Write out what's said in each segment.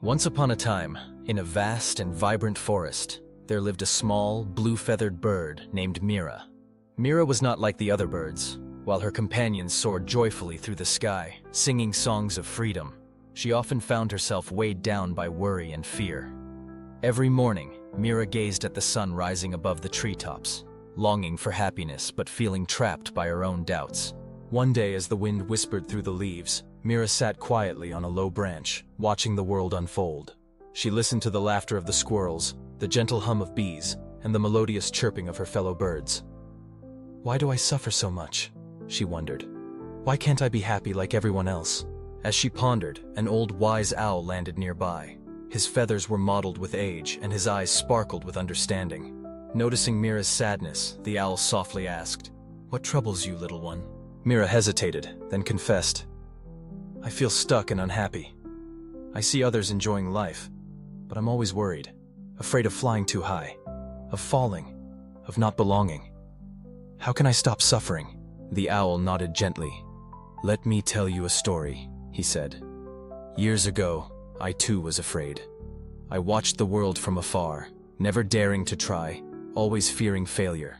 Once upon a time, in a vast and vibrant forest, there lived a small, blue-feathered bird named Mira. Mira was not like the other birds. While her companions soared joyfully through the sky, singing songs of freedom, she often found herself weighed down by worry and fear. Every morning, Mira gazed at the sun rising above the treetops, longing for happiness but feeling trapped by her own doubts. One day, as the wind whispered through the leaves, Mira sat quietly on a low branch, watching the world unfold. She listened to the laughter of the squirrels, the gentle hum of bees, and the melodious chirping of her fellow birds. "Why do I suffer so much?" she wondered. "Why can't I be happy like everyone else?" As she pondered, an old wise owl landed nearby. His feathers were mottled with age, and his eyes sparkled with understanding. Noticing Mira's sadness, the owl softly asked, "What troubles you, little one?" Mira hesitated, then confessed, "I feel stuck and unhappy. I see others enjoying life, but I'm always worried, afraid of flying too high, of falling, of not belonging. How can I stop suffering?" The owl nodded gently. "Let me tell you a story," he said. "Years ago, I too was afraid. I watched the world from afar, never daring to try, always fearing failure.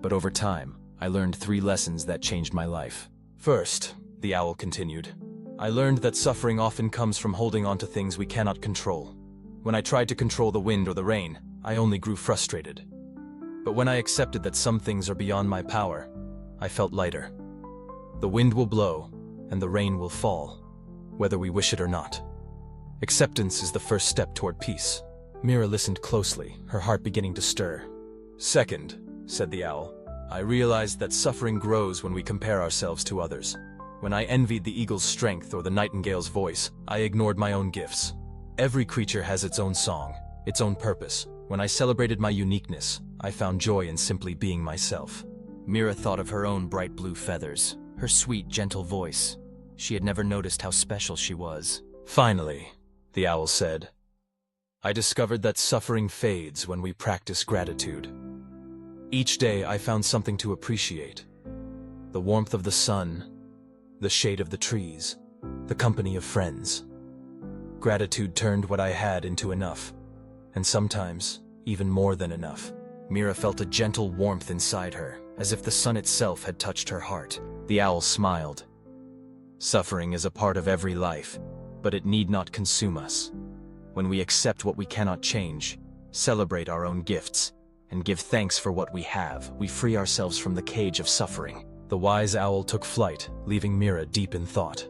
But over time, I learned 3 lessons that changed my life. First," the owl continued, "I learned that suffering often comes from holding on to things we cannot control. When I tried to control the wind or the rain, I only grew frustrated. But when I accepted that some things are beyond my power, I felt lighter. The wind will blow, and the rain will fall, whether we wish it or not. Acceptance is the first step toward peace." Mira listened closely, her heart beginning to stir. "Second," said the owl, "I realized that suffering grows when we compare ourselves to others. When I envied the eagle's strength or the nightingale's voice, I ignored my own gifts. Every creature has its own song, its own purpose. When I celebrated my uniqueness, I found joy in simply being myself." Mira thought of her own bright blue feathers, her sweet, gentle voice. She had never noticed how special she was. "Finally," the owl said, "I discovered that suffering fades when we practice gratitude. Each day I found something to appreciate. The warmth of the sun, the shade of the trees, the company of friends. Gratitude turned what I had into enough, and sometimes even more than enough." Mira felt a gentle warmth inside her, as if the sun itself had touched her heart. The owl smiled. "Suffering is a part of every life, but it need not consume us. When we accept what we cannot change, celebrate our own gifts, and give thanks for what we have, we free ourselves from the cage of suffering." The wise owl took flight, leaving Mira deep in thought.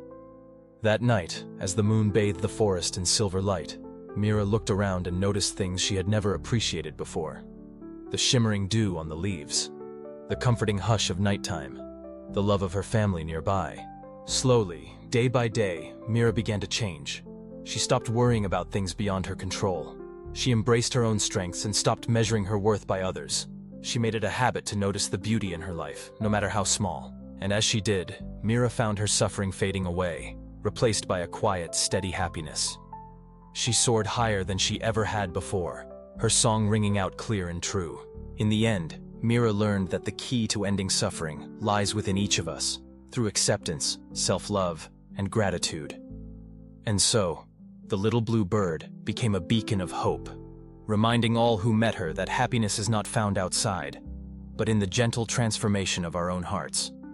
That night, as the moon bathed the forest in silver light, Mira looked around and noticed things she had never appreciated before. The shimmering dew on the leaves, the comforting hush of nighttime, the love of her family nearby. Slowly, day by day, Mira began to change. She stopped worrying about things beyond her control. She embraced her own strengths and stopped measuring her worth by others. She made it a habit to notice the beauty in her life, no matter how small. And as she did, Mira found her suffering fading away, replaced by a quiet, steady happiness. She soared higher than she ever had before, her song ringing out clear and true. In the end, Mira learned that the key to ending suffering lies within each of us, through acceptance, self-love, and gratitude. And so, the little blue bird became a beacon of hope, reminding all who met her that happiness is not found outside, but in the gentle transformation of our own hearts.